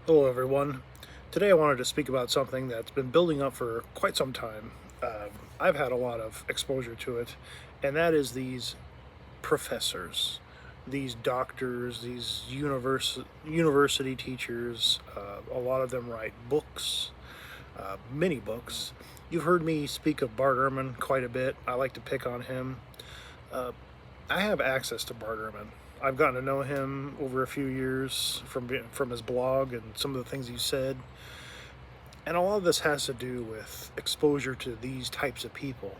Hello, everyone. Today I wanted to speak about something that's been building up for quite some time. I've had a lot of exposure to it, and that is these professors, these doctors, these university teachers. A lot of them write books, many books. You've heard me speak of Bart Ehrman quite a bit. I like to pick on him. Uh, I have access to Bart Ehrman. I've gotten to know him over a few years from his blog and some of the things he said. And a lot of this has to do with exposure to these types of people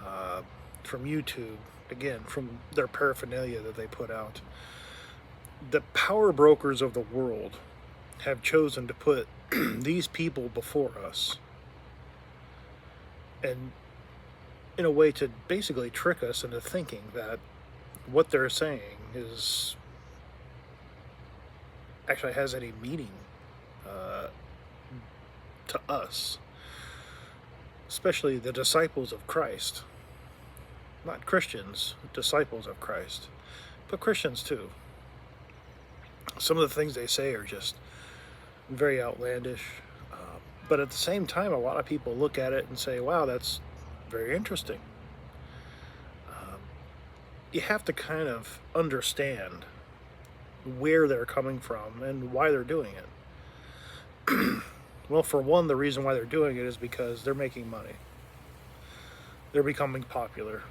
uh, from YouTube, again, from their paraphernalia that they put out. The power brokers of the world have chosen to put these people before us, and in a way to basically trick us into thinking that what they're saying is actually has any meaning uh, to us, especially the disciples of Christ. Not Christians, disciples of Christ, but Christians too. Some of the things they say are just very outlandish, but at the same time, a lot of people look at it and say, wow, that's very interesting. Um, you have to kind of understand where they're coming from and why they're doing it. Well, for one, the reason why they're doing it is because they're making money. They're becoming popular.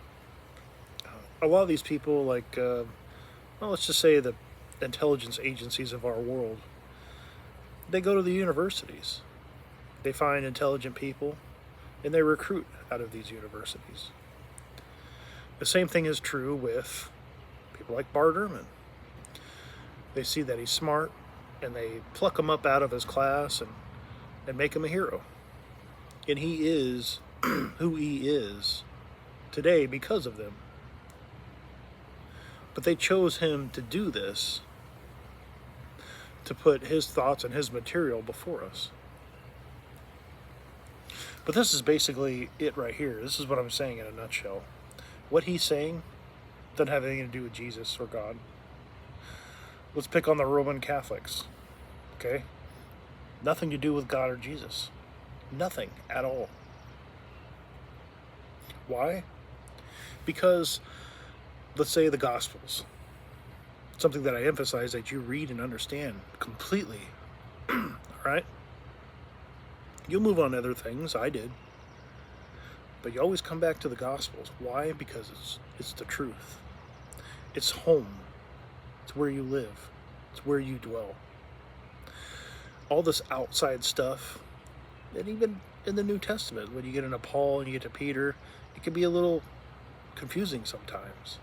A lot of these people, well, let's just say the intelligence agencies of our world, they go to the universities. They find intelligent people and they recruit out of these universities. The same thing is true with people like Bart Ehrman. They see that he's smart and they pluck him up out of his class and make him a hero. And he is who he is today because of them. But they chose him to do this, to put his thoughts and his material before us. But this is basically it right here. This is what I'm saying in a nutshell. What he's saying doesn't have anything to do with Jesus or God. Let's pick on the Roman Catholics, okay? Nothing to do with God or Jesus. Nothing at all. Why? Because, let's say, the Gospels, something that I emphasize that you read and understand completely, all right? You'll move on to other things. I did. But you always come back to the Gospels. Why? Because it's the truth. It's home. It's where you live. It's where you dwell. All this outside stuff, and even in the New Testament, when you get into Paul and you get to Peter, it can be a little confusing sometimes.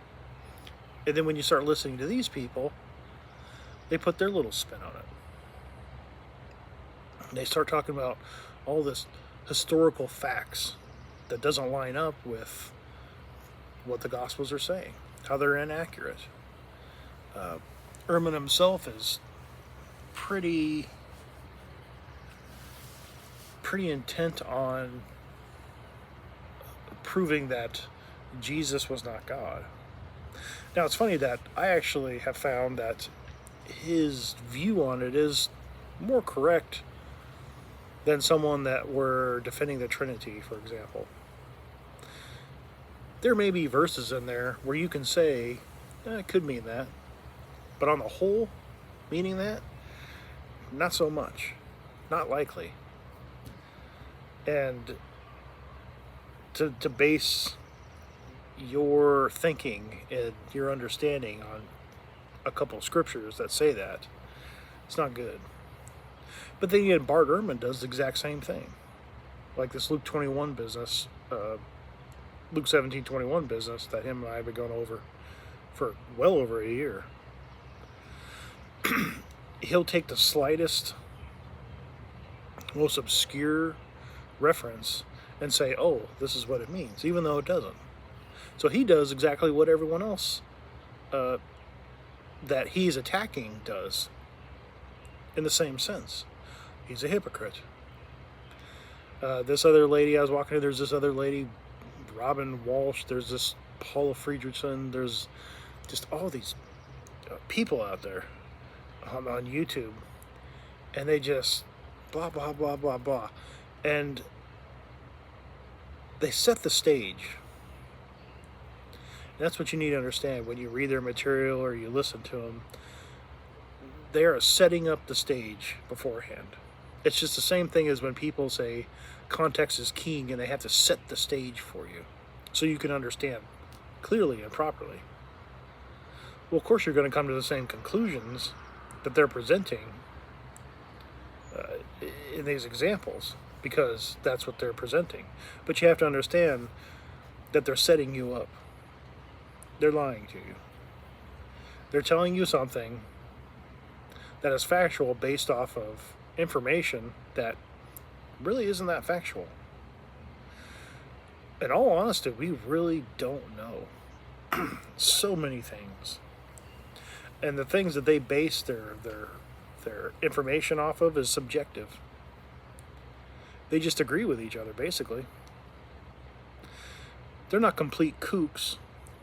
And then when you start listening to these people, they put their little spin on it. And they start talking about all this historical facts that doesn't line up with what the Gospels are saying, how they're inaccurate. Ehrman himself is pretty intent on proving that Jesus was not God. Now, it's funny that I actually have found that his view on it is more correct than someone that were defending the Trinity, for example. There may be verses in there where you can say, it could mean that. But on the whole, meaning that, not so much. Not likely. And to base your thinking and your understanding on a couple of scriptures that say that, it's not good. But then again, Bart Ehrman does the exact same thing. Like this Luke 21 business, Luke 17:21 business that him and I have been going over for well over a year. He'll take the slightest, most obscure reference and say, oh, this is what it means, even though it doesn't. So he does exactly what everyone else that he's attacking does, in the same sense. He's a hypocrite. This other lady I was walking to, there's this other lady, Robin Walsh, there's this Paula Friedrichsen, there's just all these people out there on YouTube. and they just blah, blah, blah, blah, blah. And they set the stage. And that's what you need to understand when you read their material or you listen to them. They are setting up the stage beforehand. It's just the same thing as when people say context is king and they have to set the stage for you so you can understand clearly and properly. Well, of course, you're going to come to the same conclusions that they're presenting in these examples because that's what they're presenting. But you have to understand that they're setting you up. They're lying to you. They're telling you something that is factual based off of information that really isn't that factual. In all honesty, we really don't know so many things. And the things that they base their information off of is subjective. They just agree with each other, basically. They're not complete kooks,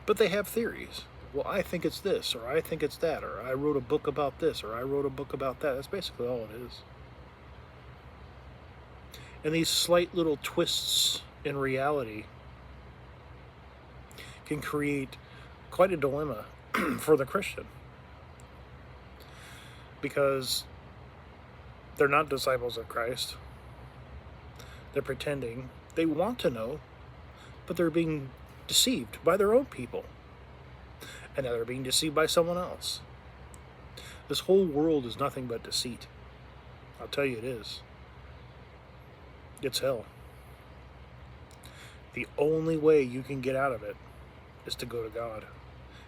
but they have theories. Well, I think it's this, or I think it's that, or I wrote a book about this, or I wrote a book about that. That's basically all it is. And these slight little twists in reality can create quite a dilemma for the Christian. Because they're not disciples of Christ. They're pretending. They want to know, but they're being deceived by their own people. And now they're being deceived by someone else. This whole world is nothing but deceit. I'll tell you it is. It's hell. The only way you can get out of it is to go to God.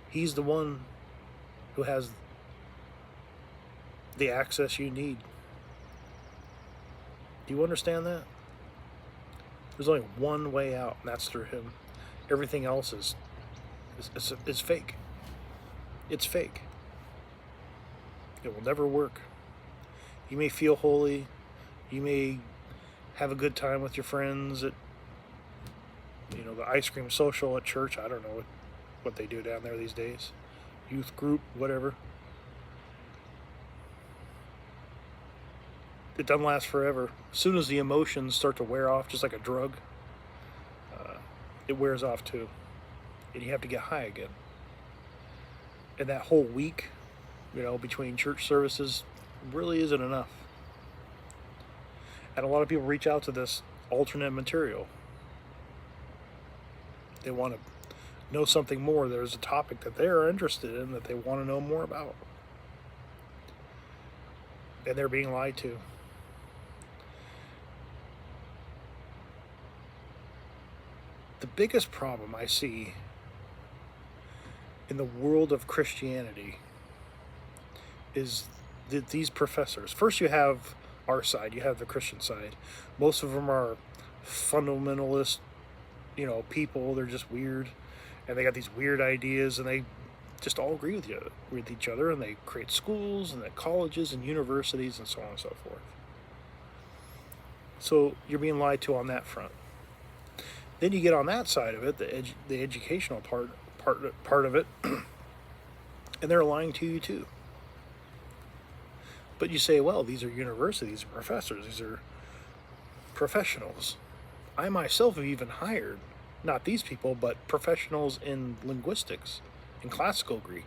He's the one who has the access you need. Do you understand that? There's only one way out, and that's through Him. Everything else is fake. It's fake. It will never work. You may feel holy. You may have a good time with your friends at, the ice cream social at church. I don't know what they do down there these days. Youth group, whatever. It doesn't last forever. As soon as the emotions start to wear off, just like a drug, it wears off too. And you have to get high again. And that whole week, between church services really isn't enough. And a lot of people reach out to this alternate material. They want to know something more. There's a topic that they're interested in that they want to know more about. And they're being lied to. The biggest problem I see in the world of Christianity is that these professors, first you have our side, you have the Christian side. Most of them are fundamentalist, people. They're just weird, and they got these weird ideas, and they just all agree with each other, and they create schools and colleges and universities and so on and so forth. So you're being lied to on that front. Then you get on that side of it, the educational part of it, and they're lying to you too. But you say, well, these are universities, these are professors, these are professionals. I myself have even hired, not these people, but professionals in linguistics, in classical Greek.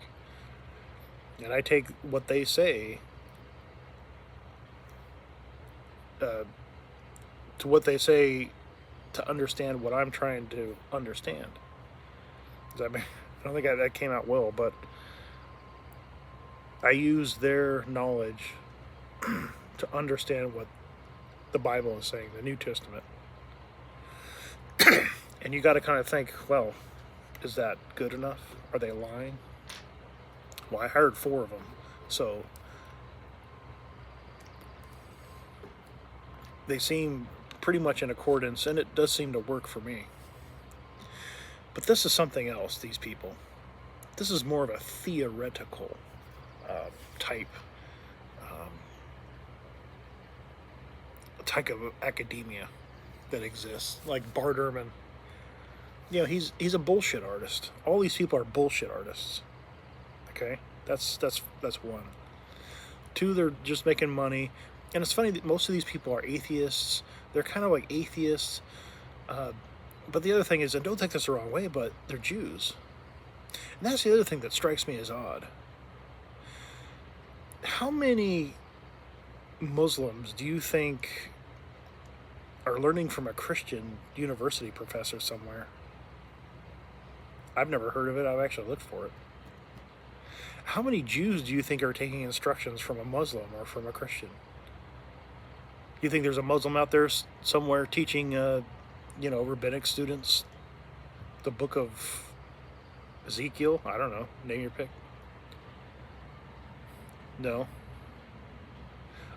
And I take what they say to what they say to understand what I'm trying to understand. I don't think that came out well, but I use their knowledge to understand what the Bible is saying, the New Testament. And you got to kind of think, well, is that good enough? Are they lying? Well, I hired 4 of them, so they seem pretty much in accordance, and it does seem to work for me. But this is something else, these people. This is more of a theoretical type of academia that exists, like Bart Ehrman. He's a bullshit artist. All these people are bullshit artists. Okay, that's one. 2, they're just making money, And it's funny that most of these people are atheists. They're kind of like atheists. Uh, but the other thing is, and don't take this the wrong way, but they're Jews. And that's the other thing that strikes me as odd. How many Muslims do you think are learning from a Christian university professor somewhere? I've never heard of it. I've actually looked for it. How many Jews do you think are taking instructions from a Muslim or from a Christian? You think there's a Muslim out there somewhere teaching, rabbinic students the book of Ezekiel? I don't know. Name your pick. No.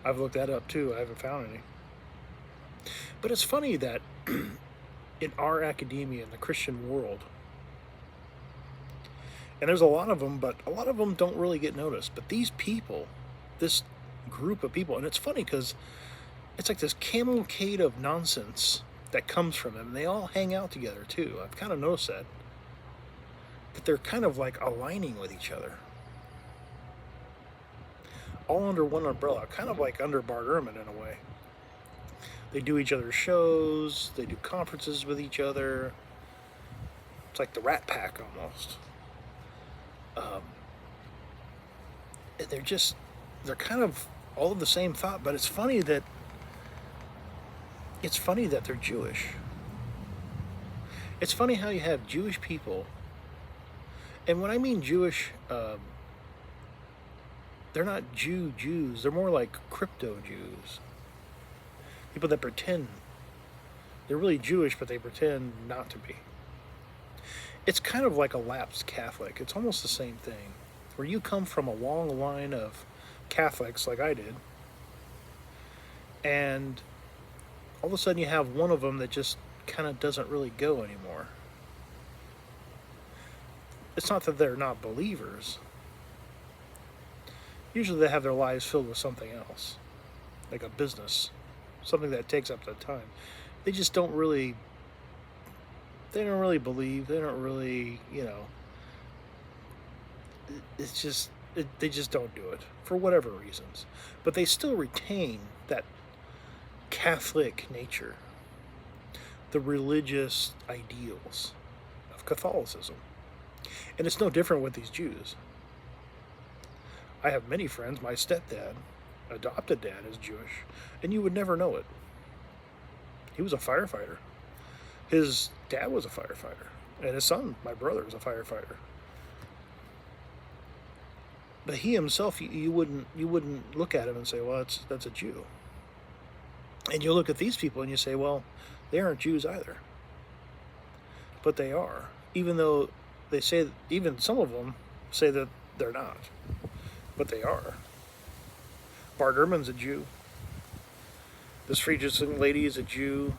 I've looked that up too. I haven't found any. But it's funny that in our academia, in the Christian world, and there's a lot of them, but a lot of them don't really get noticed. But these people, this group of people, and it's funny because it's like this cavalcade of nonsense that comes from them. They all hang out together too. I've kind of noticed that they're kind of like aligning with each other, all under one umbrella, kind of like under Bart Ehrman in a way. They do each other's shows, they do conferences with each other. It's like the Rat Pack almost. They're kind of all of the same thought, but it's funny that they're Jewish. It's funny how you have Jewish people, and when I mean Jewish, they're not Jews. They're more like crypto Jews. People that pretend they're really Jewish, but they pretend not to be. It's kind of like a lapsed Catholic. It's almost the same thing, where you come from a long line of Catholics like I did, and all of a sudden you have one of them that just kind of doesn't really go anymore. It's not that they're not believers. Usually they have their lives filled with something else, like a business, something that takes up their time. They just don't really believe. They don't really, it's just, they just don't do it for whatever reasons. But they still retain that Catholic nature, the religious ideals of Catholicism. And it's no different with these Jews. I have many friends. My stepdad, adopted dad, is Jewish, and you would never know it. He was a firefighter. His dad was a firefighter, and his son, my brother, was a firefighter. But he himself, you wouldn't look at him and say, well, that's a Jew. And you look at these people and you say, well, they aren't Jews either. But they are, even though they say, even some of them say that they're not. But they are. Bart Ehrman's a Jew. This Friedrichsen lady is a Jew.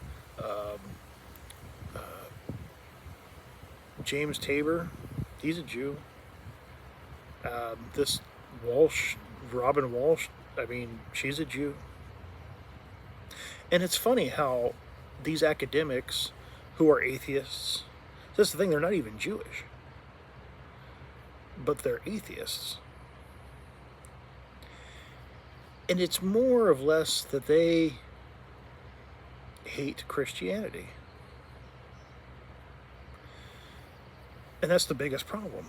James Tabor, he's a Jew. This Robin Walsh, she's a Jew. And it's funny how these academics who are atheists, that's the thing, they're not even Jewish, but they're atheists. And it's more or less that they hate Christianity. And that's the biggest problem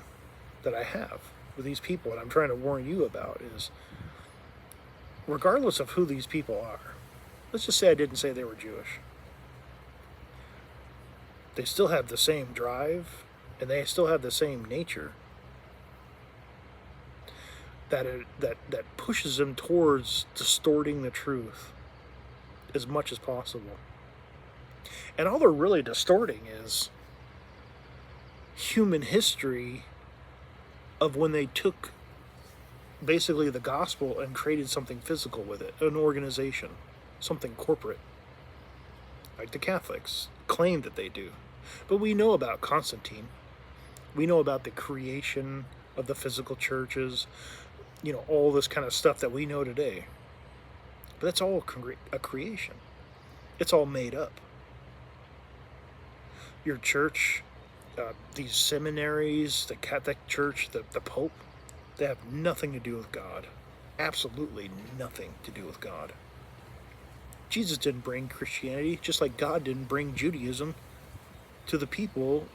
that I have with these people, and I'm trying to warn you about, is regardless of who these people are, let's just say I didn't say they were Jewish. They still have the same drive, and they still have the same nature that pushes them towards distorting the truth as much as possible. And all they're really distorting is human history of when they took basically the gospel and created something physical with it, an organization, something corporate, like the Catholics claim that they do. But we know about Constantine. We know about the creation of the physical churches, all this kind of stuff that we know today. But that's all a creation. It's all made up. Your church, these seminaries, the Catholic Church, the Pope, they have nothing to do with God. Absolutely nothing to do with God. Jesus didn't bring Christianity, just like God didn't bring Judaism to the people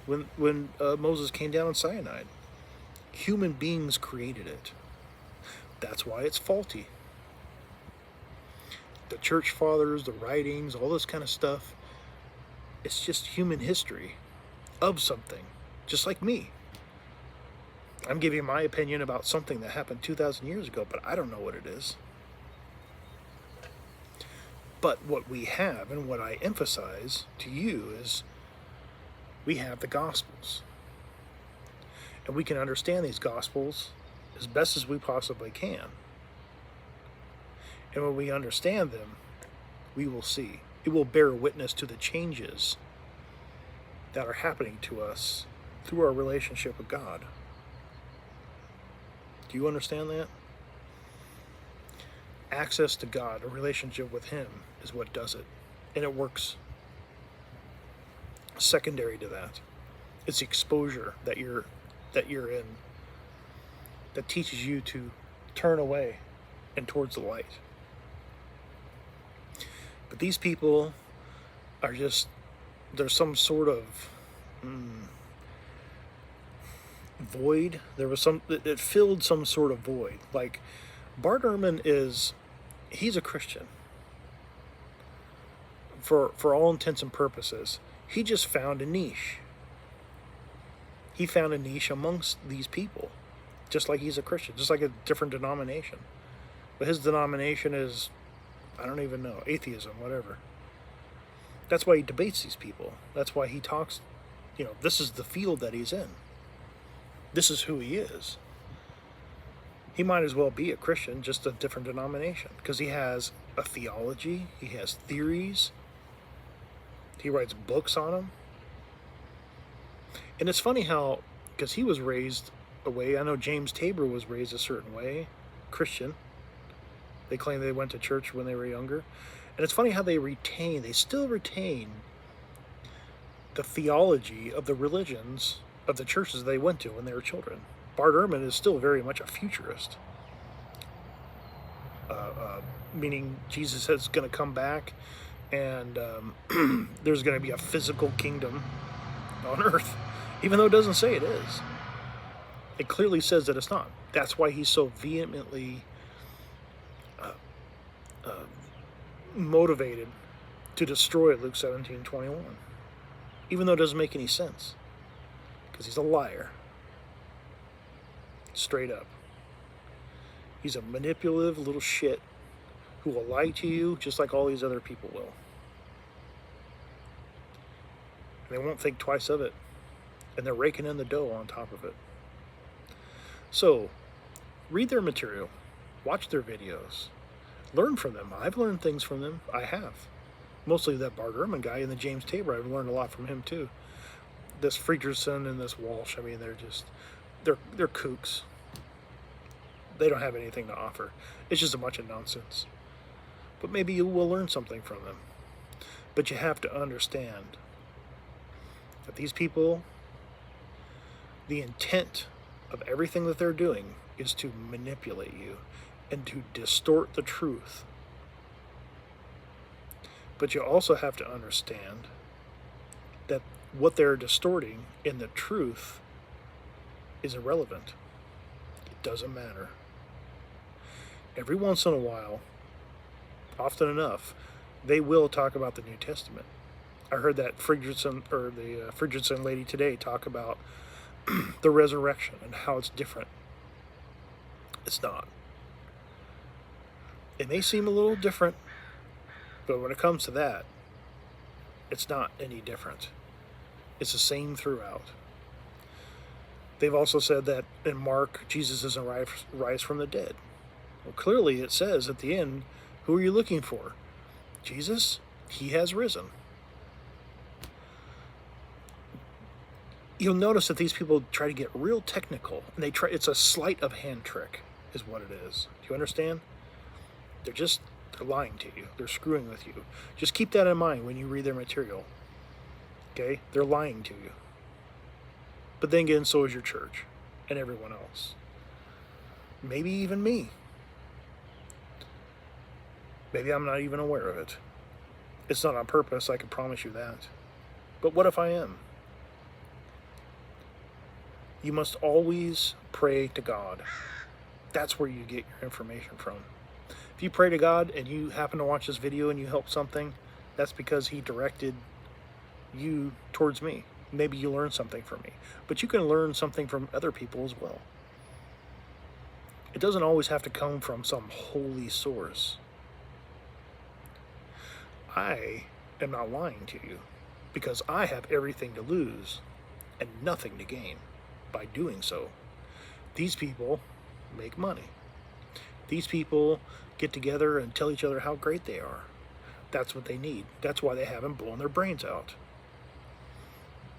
when Moses came down on Sinai. Human beings created it. That's why it's faulty. The church fathers, the writings, all this kind of stuff, it's just human history of something, just like me. I'm giving my opinion about something that happened 2,000 years ago, but I don't know what it is. But what we have, and what I emphasize to you, is we have the Gospels. And we can understand these Gospels as best as we possibly can. And when we understand them, we will see. It will bear witness to the changes that are happening to us through our relationship with God. Do you understand that? Access to God, a relationship with Him, is what does it. And it works secondary to that. It's the exposure that you're in that teaches you to turn away and towards the light. But these people are just, there's some sort of void. There was it filled some sort of void. Like, Bart Ehrman he's a Christian. For all intents and purposes. He just found a niche. He found a niche amongst these people. Just like he's a Christian. Just like a different denomination. But his denomination is, I don't even know, atheism, whatever. That's why he debates these people. That's why he talks, this is the field that he's in. This is who he is. He might as well be a Christian, just a different denomination. Because he has a theology, he has theories, he writes books on them. And it's funny how, because he was raised a way, I know James Tabor was raised a certain way, Christian. They claim they went to church when they were younger. And it's funny how they still retain the theology of the religions of the churches they went to when they were children. Bart Ehrman is still very much a futurist. Meaning Jesus is going to come back and there's going to be a physical kingdom on earth. Even though it doesn't say it is. It clearly says that it's not. That's why he's so vehemently motivated to destroy Luke 17:21, even though it doesn't make any sense, because he's a liar, straight up. He's a manipulative little shit who will lie to you just like all these other people will. And they won't think twice of it, and they're raking in the dough on top of it. So, read their material, watch their videos, learn from them. I've learned things from them. I have. Mostly that Bart Ehrman guy and the James Tabor. I've learned a lot from him too. This Friedrichsen and this Walsh, I mean, they're kooks. They don't have anything to offer. It's just a bunch of nonsense. But maybe you will learn something from them. But you have to understand that these people, the intent of everything that they're doing is to manipulate you and to distort the truth. But you also have to understand that what they're distorting in the truth is irrelevant. It doesn't matter. Every once in a while, often enough, they will talk about the New Testament. I heard that the Friedrichsen lady today talk about the resurrection and how it's different. It's not. It may seem a little different, but when it comes to that, it's not any different. It's the same throughout. They've also said that in Mark, Jesus doesn't rise from the dead. Well, clearly it says at the end, who are you looking for? Jesus? He has risen. You'll notice that these people try to get real technical, and it's a sleight of hand trick, is what it is. Do you understand? They're lying to you. They're screwing with you. Just keep that in mind when you read their material. Okay? They're lying to you. But then again, so is your church and everyone else. Maybe even me. Maybe I'm not even aware of it. It's not on purpose, I can promise you that. But what if I am? You must always pray to God. That's where you get your information from. If you pray to God and you happen to watch this video and you help something, that's because He directed you towards me. Maybe you learn something from me. But you can learn something from other people as well. It doesn't always have to come from some holy source. I am not lying to you because I have everything to lose and nothing to gain by doing so. These people make money. These people get together and tell each other how great they are. That's what they need. That's why they haven't blown their brains out.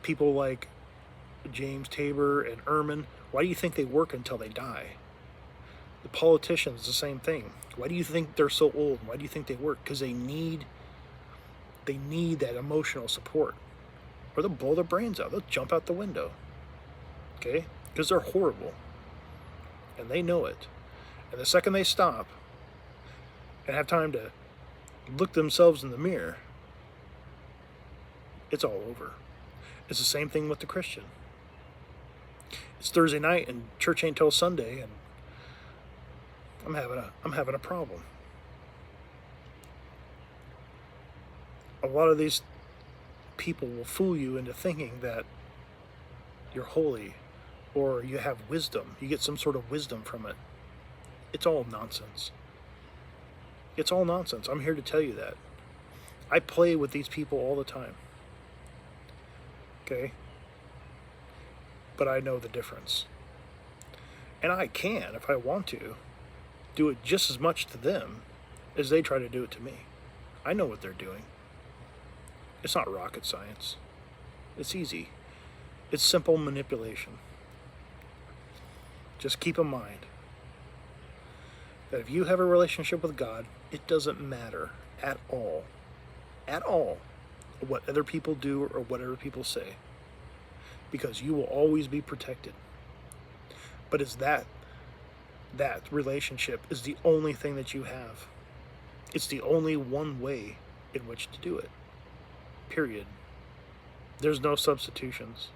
People like James Tabor and Ehrman, why do you think they work until they die? The politicians, the same thing. Why do you think they're so old? Why do you think they work? Because they need that emotional support. Or they'll blow their brains out. They'll jump out the window. Okay? Because they're horrible. And they know it. And the second they stop and have time to look themselves in the mirror, it's all over. It's the same thing with the Christian. It's Thursday night and church ain't till Sunday, and I'm having a problem. A lot of these people will fool you into thinking that you're holy or you have wisdom. You get some sort of wisdom from it. It's all nonsense. It's all nonsense. I'm here to tell you that. I play with these people all the time. Okay? But I know the difference. And I can, if I want to, do it just as much to them as they try to do it to me. I know what they're doing. It's not rocket science. It's easy. It's simple manipulation. Just keep in mind that if you have a relationship with God, it doesn't matter at all what other people do or what other people say, because you will always be protected. But it's that relationship is the only thing that you have. It's the only one way in which to do it. Period. There's no substitutions.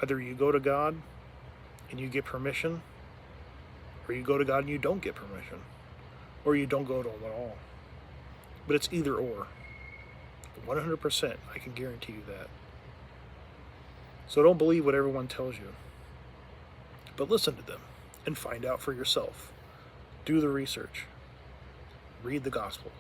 Either you go to God and you get permission, or you go to God and you don't get permission, or you don't go to Him at all. But it's either or. 100%, I can guarantee you that. So don't believe what everyone tells you, but listen to them and find out for yourself. Do the research. Read the Gospels.